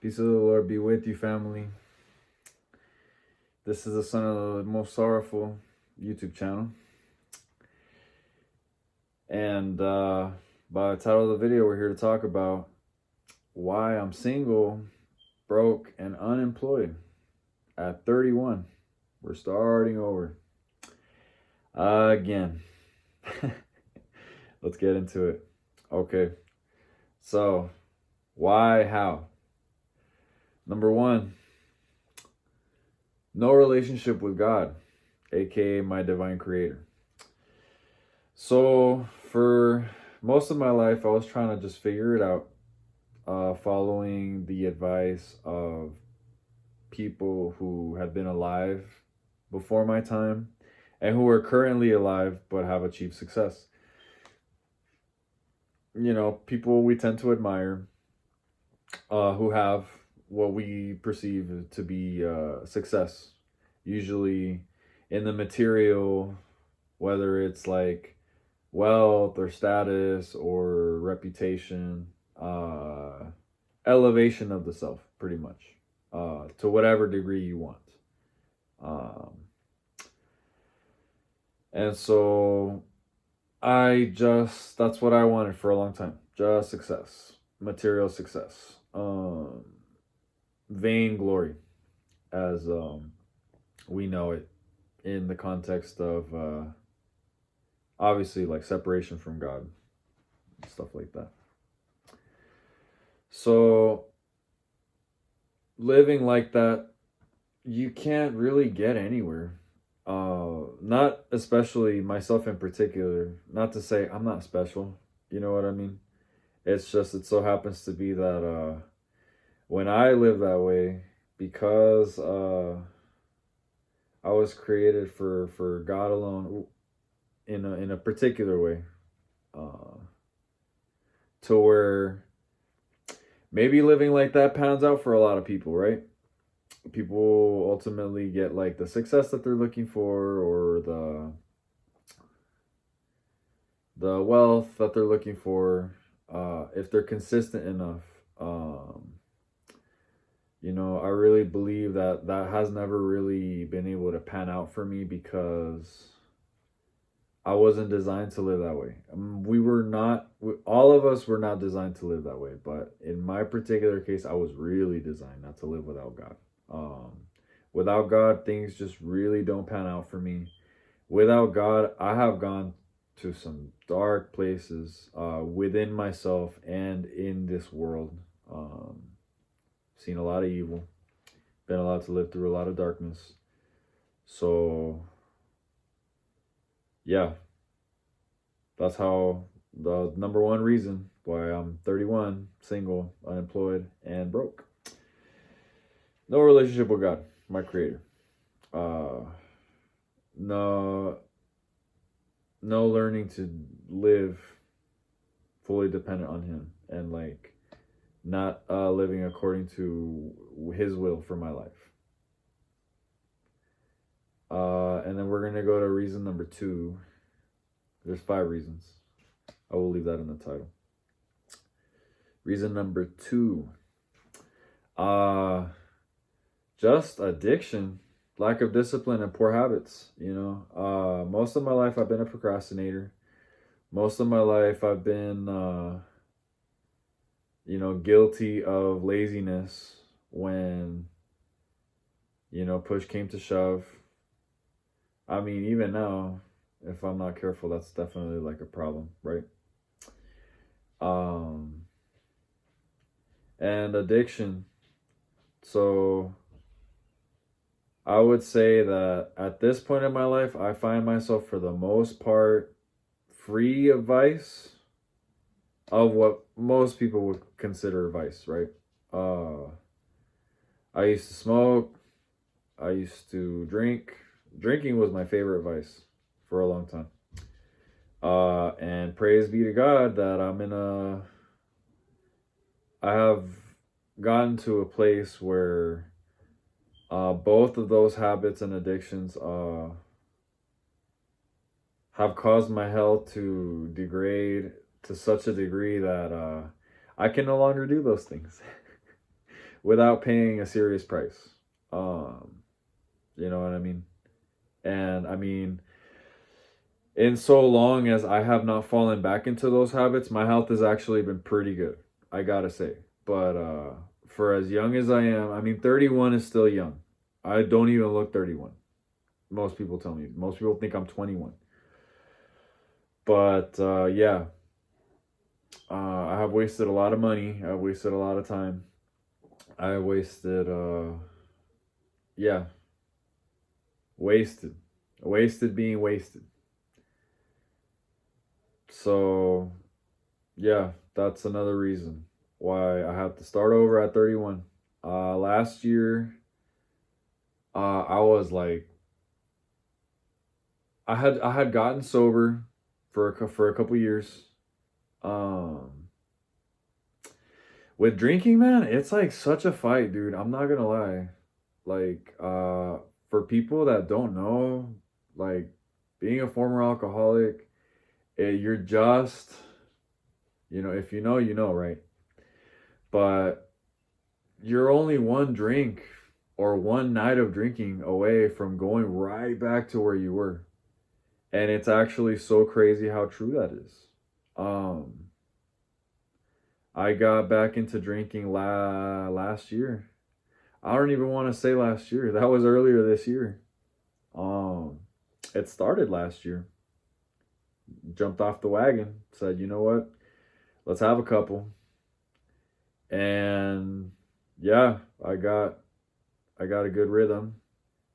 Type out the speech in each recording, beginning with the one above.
Peace of the Lord be with you, family. This is the son of the most sorrowful YouTube channel. And by the title of the video, we're here to talk about why I'm single, broke, and unemployed at 31. We're starting over. Again. Let's get into it. Okay. So, why, how? Number one, no relationship with God, aka my divine creator. So for most of my life, I was trying to just figure it out, following the advice of people who have been alive before my time and who are currently alive but have achieved success. You know, people we tend to admire, who have what we perceive to be success, usually in the material, whether it's like wealth or status or reputation, elevation of the self, pretty much, to whatever degree you want. And so that's what I wanted for a long time. Just success, material success, vain glory, as we know it in the context of obviously like separation from God, stuff like that. So living like that, you can't really get anywhere. Not especially myself in particular. Not to say I'm not special, you know what I mean? It's just it so happens to be that when I live that way, because I was created for God alone, in a particular way, to where maybe living like that pans out for a lot of people, right? People ultimately get like the success that they're looking for, or the wealth that they're looking for, if they're consistent enough. You know, I really believe that has never really been able to pan out for me, because I wasn't designed to live that way. All of us were not designed to live that way. But in my particular case, I was really designed not to live without God. Without God, things just really don't pan out for me. Without God, I have gone to some dark places within myself and in this world. Seen a lot of evil, been allowed to live through a lot of darkness. So yeah, that's how the number one reason why I'm 31, single, unemployed, and broke. No relationship with God, my creator. No learning to live fully dependent on him, and like not living according to his will for my life. And then we're gonna go to reason number 2. There's 5 reasons. I will leave that in the title. Reason number 2, just addiction, lack of discipline, and poor habits. You know, most of my life I've been a procrastinator. Most of my life I've been, you know, guilty of laziness when, you know, push came to shove. I mean, even now, if I'm not careful, that's definitely like a problem, right? And addiction. So I would say that at this point in my life, I find myself for the most part free of vice, of what most people would consider vice, right? I used to smoke. I used to drink. Drinking was my favorite vice for a long time. And praise be to God that I have gotten to a place where both of those habits and addictions have caused my health to degrade to such a degree that I can no longer do those things. without paying a serious price. Um, you know what I mean? And I mean, in so long as I have not fallen back into those habits, my health has actually been pretty good. I gotta say. But for as young as I am, I mean, 31 is still young. I don't even look 31. Most people tell me. Most people think I'm 21. But yeah, I have wasted a lot of money. I've wasted a lot of time. I wasted, yeah, wasted. Wasted being wasted. So, yeah, that's another reason why I have to start over at 31. Last year, I was like, I had gotten sober for a couple years. Um, with drinking, man, it's like such a fight, dude. I'm not gonna lie. Like, for people that don't know, like being a former alcoholic, you're just, if you know, you know, right? But you're only one drink or one night of drinking away from going right back to where you were. And it's actually so crazy how true that is. Um, I got back into drinking last year. I don't even want to say last year. That was earlier this year. Um, it started last year. Jumped off the wagon. Said, you know what? Let's have a couple. And yeah, I got a good rhythm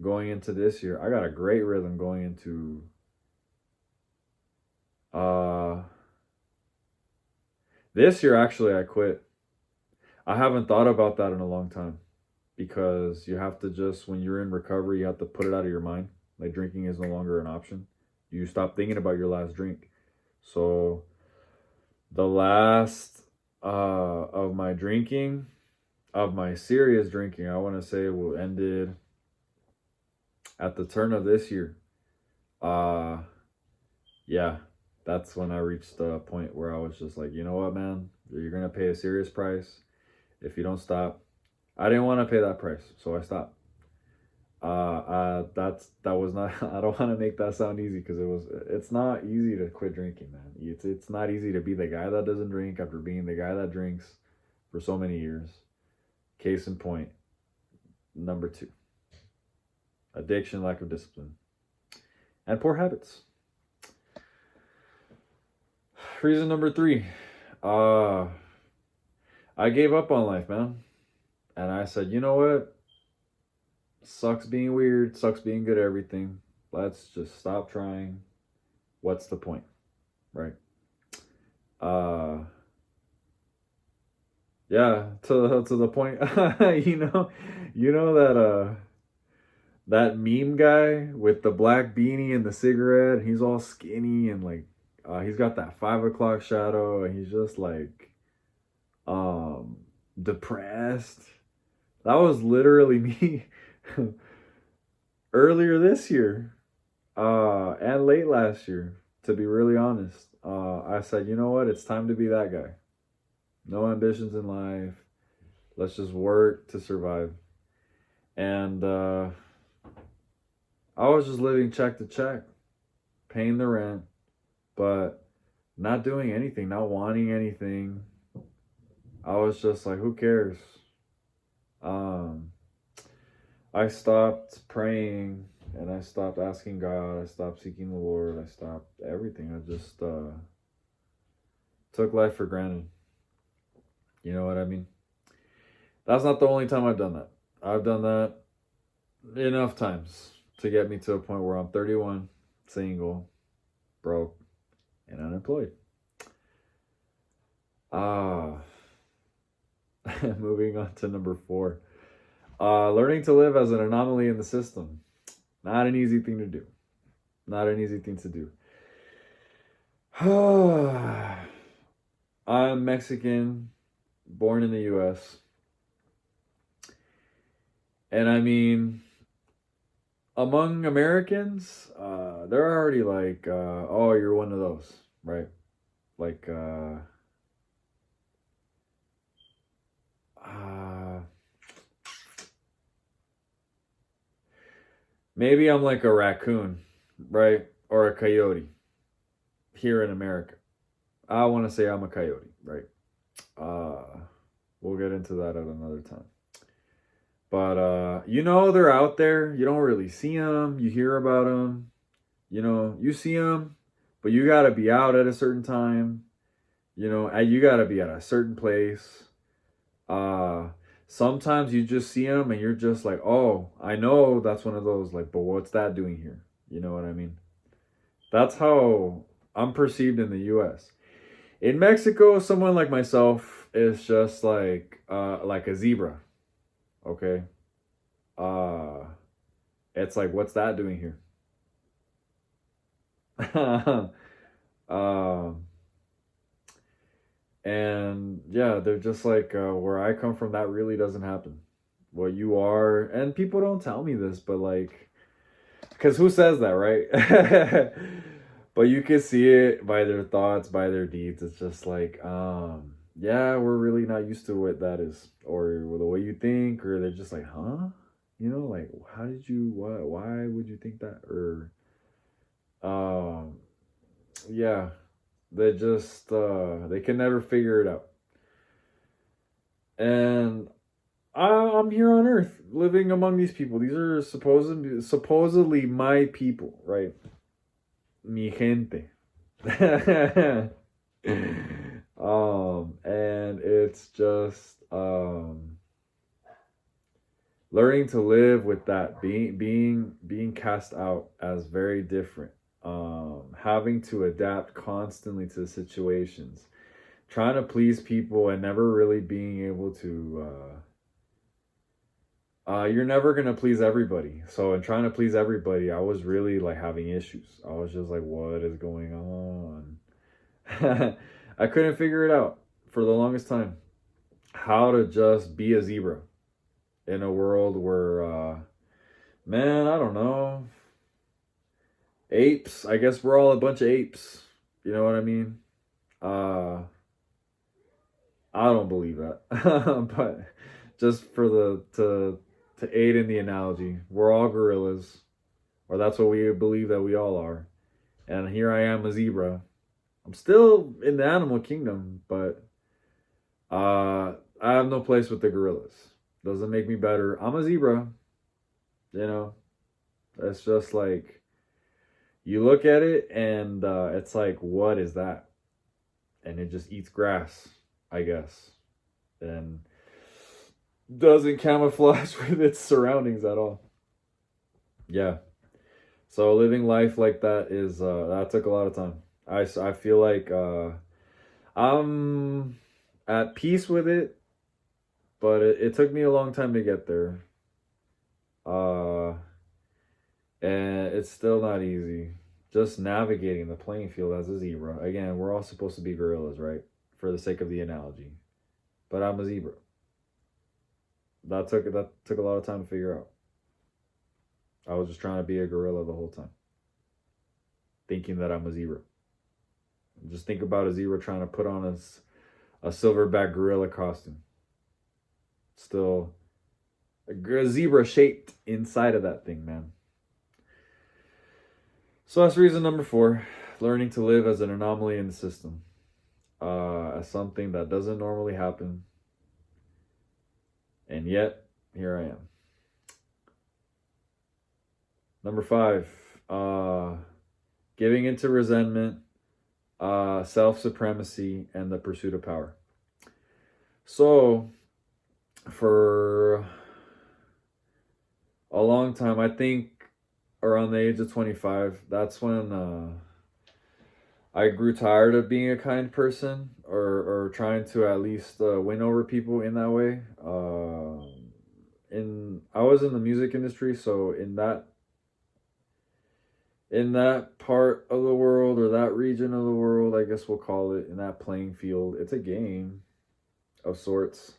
going into this year. I got a great rhythm going into uh this year. Actually, I quit. I haven't thought about that in a long time because you have to just, when you're in recovery, you have to put it out of your mind. Like drinking is no longer an option. You stop thinking about your last drink. So the last of my drinking, of my serious drinking, I want to say will ended at the turn of this year. Uh yeah, that's when I reached the point where I was just like, you know what, man, you're gonna pay a serious price if you don't stop. I didn't want to pay that price, so I stopped. That was not. I don't want to make that sound easy because It's not easy to quit drinking, man. It's not easy to be the guy that doesn't drink after being the guy that drinks for so many years. Case in point, number two: addiction, lack of discipline, and poor habits. Reason number three: uh, I gave up on life, man, and I said, you know what? Sucks being weird, sucks being good at everything. Let's just stop trying. What's the point, right? Uh, yeah, to the point, that meme guy with the black beanie and the cigarette. And he's all skinny and like, he's got that 5 o'clock shadow, and he's just like, um, depressed. That was literally me earlier this year, and late last year. To be really honest, I said, you know what? It's time to be that guy. No ambitions in life. Let's just work to survive. And I was just living check to check, paying the rent, but not doing anything, not wanting anything. I was just like, who cares? Um, I stopped praying and I stopped asking God. I stopped seeking the Lord. I stopped everything. I just took life for granted. You know what I mean? That's not the only time I've done that. I've done that enough times to get me to a point where I'm 31, single, broke, and unemployed. Ah, moving on to number four. Learning to live as an anomaly in the system. Not an easy thing to do. Not an easy thing to do. I'm Mexican, born in the US. And I mean, among Americans, they're already like, oh, you're one of those, right? Like, Maybe I'm like a raccoon, right? Or a coyote here in America. I want to say I'm a coyote, right? Uh, we'll get into that at another time. But they're out there. You don't really see them. You hear about them. You see them, but you got to be out at a certain time. And you got to be at a certain place. Uh, Sometimes you just see them and you're just like, oh, I know that's one of those, like, but what's that doing here? You know what I mean? That's how I'm perceived in the US. In Mexico, someone like myself is just like a zebra, okay? Uh it's like, what's that doing here? um and yeah, they're just like, where I come from, that really doesn't happen. What you are, and people don't tell me this, but like, because who says that, right? But you can see it by their thoughts, by their deeds. It's just like, yeah, we're really not used to what that is, or the way you think, or they're just like, huh? Like, how did you, why would you think that? Or, um, yeah, they can never figure it out. And I'm here on Earth, living among these people. These are supposedly my people, right? Mi gente. And it's just learning to live with that, being cast out as very different, having to adapt constantly to situations, trying to please people and never really being able to you're never gonna please everybody. So in trying to please everybody, I was really like having issues. I was just like, what is going on? I couldn't figure it out for the longest time. How to just be a zebra in a world where, man, I don't know, apes. I guess we're all a bunch of apes. You know what I mean? Uh, I don't believe that, but just for the to aid in the analogy, we're all gorillas, or that's what we believe that we all are. And here I am, a zebra. I'm still in the animal kingdom, but I have no place with the gorillas. Doesn't make me better. I'm a zebra. You know, it's just like you look at it and it's like, what is that? And it just eats grass, I guess, and doesn't camouflage with its surroundings at all. Yeah. So living life like that is that took a lot of time. I feel like I'm at peace with it, but it took me a long time to get there. Uh, and it's still not easy. Just navigating the playing field as a zebra. Again, we're all supposed to be gorillas, right? For the sake of the analogy, but I'm a zebra. That took a lot of time to figure out. I was just trying to be a gorilla the whole time, thinking that I'm a zebra. Just think about a zebra trying to put on a silverback gorilla costume. Still a zebra shaped inside of that thing, man. So that's reason number 4: learning to live as an anomaly in the system, as something that doesn't normally happen, and yet here I am. Number 5: giving into resentment, self supremacy, and the pursuit of power. So, for a long time, I think around the age of 25, that's when I grew tired of being a kind person, or trying to at least win over people in that way. I was in the music industry, so in that part of the world, or that region of the world, I guess we'll call it, in that playing field, it's a game of sorts.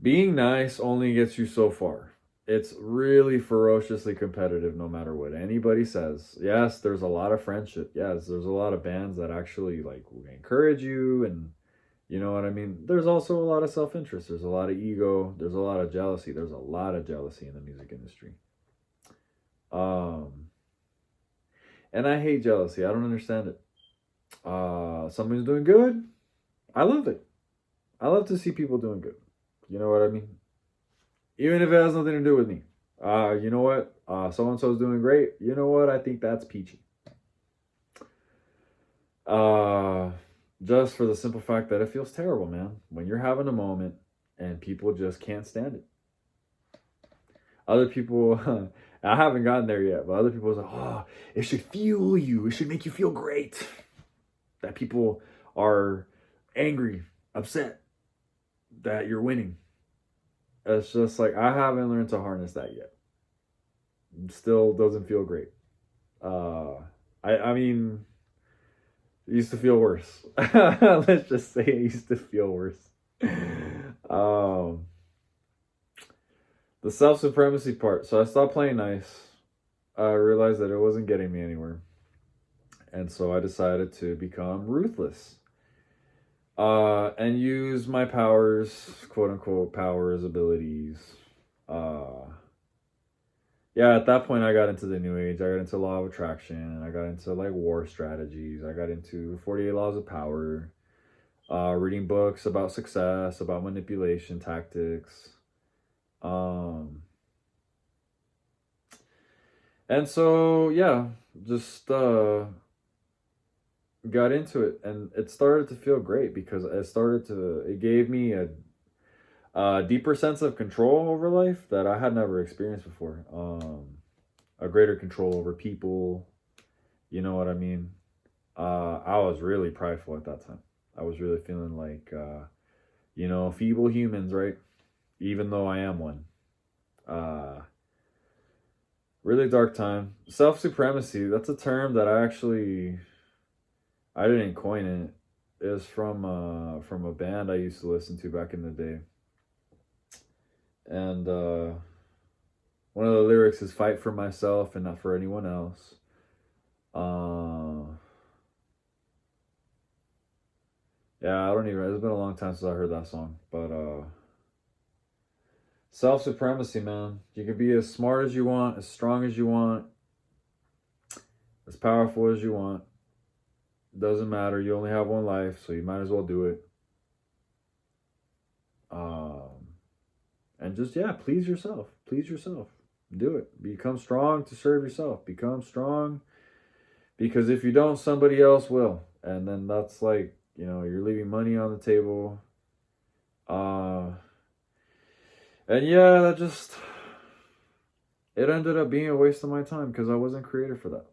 Being nice only gets you so far. It's really ferociously competitive no matter what anybody says. Yes, there's a lot of friendship. Yes, there's a lot of bands that actually like encourage you, and you know what I mean? There's also a lot of self-interest. There's a lot of ego. There's a lot of jealousy. There's a lot of jealousy in the music industry. And I hate jealousy. I don't understand it. Somebody's doing good. I love it. I love to see people doing good. You know what I mean? Even if it has nothing to do with me. You know what? So and so's doing great. You know what? I think that's peachy. Uh, just for the simple fact that it feels terrible, man. When you're having a moment and people just can't stand it. Other people, I haven't gotten there yet, but other people are like, oh, it should fuel you. It should make you feel great. That people are angry, upset that you're winning. It's just like, I haven't learned to harness that yet. Still doesn't feel great. Uh, I mean, it used to feel worse. Let's just say it used to feel worse. Um, the self supremacy part. So I stopped playing nice. I realized that it wasn't getting me anywhere. And so I decided to become ruthless. And use my powers, quote unquote, powers, abilities. Yeah, at that point, I got into the new age. I got into law of attraction. I got into like war strategies. I got into 48 laws of power. Reading books about success, about manipulation tactics. And so, yeah, just got into it, and it started to feel great because it gave me a deeper sense of control over life that I had never experienced before. A greater control over people. You know what I mean? I was really prideful at that time. I was really feeling like, feeble humans, right? Even though I am one. Really dark time. Self supremacy. That's a term that I didn't coin it. It was from a band I used to listen to back in the day, and one of the lyrics is "Fight for myself and not for anyone else." Yeah, I don't even. It's been a long time since I heard that song, but self supremacy, man. You can be as smart as you want, as strong as you want, as powerful as you want. Doesn't matter. You only have one life, so you might as well do it. And just, yeah, please yourself. Please yourself. Do it. Become strong to serve yourself. Become strong because if you don't, somebody else will. And then that's like, you're leaving money on the table. And yeah, it ended up being a waste of my time because I wasn't created for that.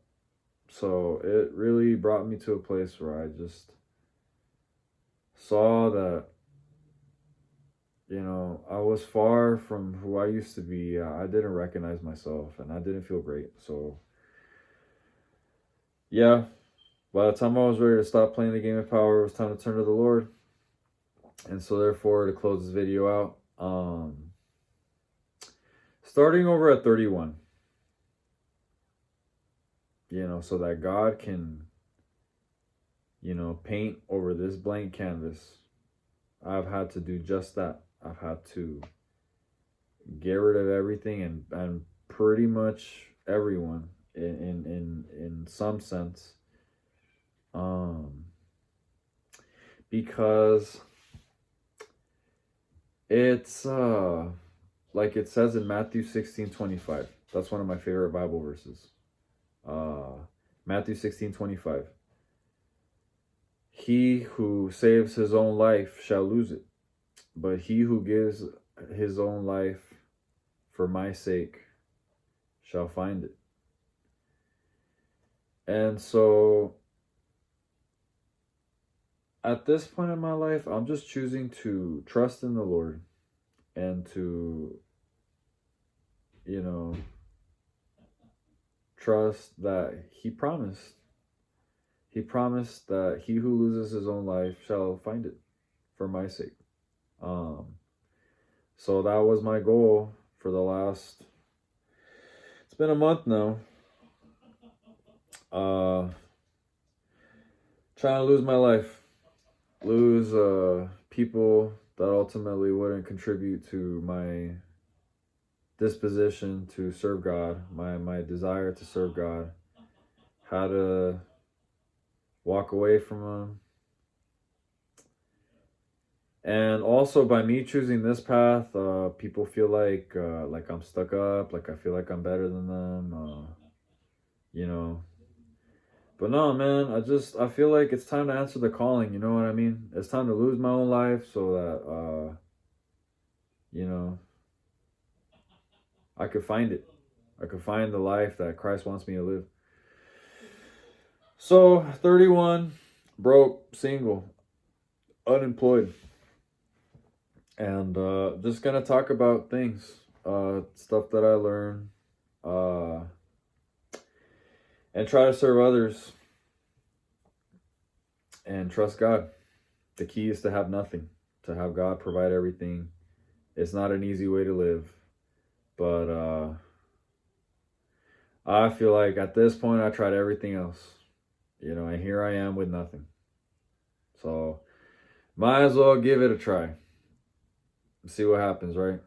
So it really brought me to a place where I just saw that, I was far from who I used to be. I didn't recognize myself and I didn't feel great. So, yeah, by the time I was ready to stop playing the game of power, it was time to turn to the Lord. And so, therefore, to close this video out, starting over at 31, so that God can, paint over this blank canvas, I've had to do just that. I've had to get rid of everything and pretty much everyone in some sense, because it's like it says in Matthew 16:25. That's one of my favorite Bible verses. Matthew 16:25. He who saves his own life shall lose it, but he who gives his own life for my sake shall find it. And so at this point in my life, I'm just choosing to trust in the Lord and to, trust that He promised. He promised that he who loses his own life shall find it for my sake. So that was my goal for the last, it's been a month now. Trying to lose my life. Lose people that ultimately wouldn't contribute to my disposition to serve God, my desire to serve God, how to walk away from Him. And also by me choosing this path, people feel like I'm stuck up, like I feel like I'm better than them, you know. But no, man, I feel like it's time to answer the calling. You know what I mean? It's time to lose my own life so that you know, I could find it. I could find the life that Christ wants me to live. So, 31, broke, single, unemployed, and just gonna talk about things, stuff that I learned, uh, and try to serve others and trust God. The key is to have nothing, to have God provide everything. It's not an easy way to live, but I feel like at this point I tried everything else, and here I am with nothing. So might as well give it a try. See what happens, right?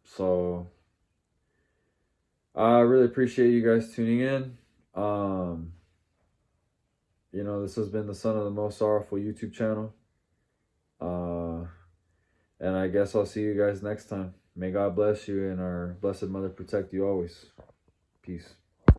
So I really appreciate you guys tuning in. This has been the Son of the Most Sorrowful YouTube channel. And I guess I'll see you guys next time. May God bless you and our Blessed Mother protect you always. Peace.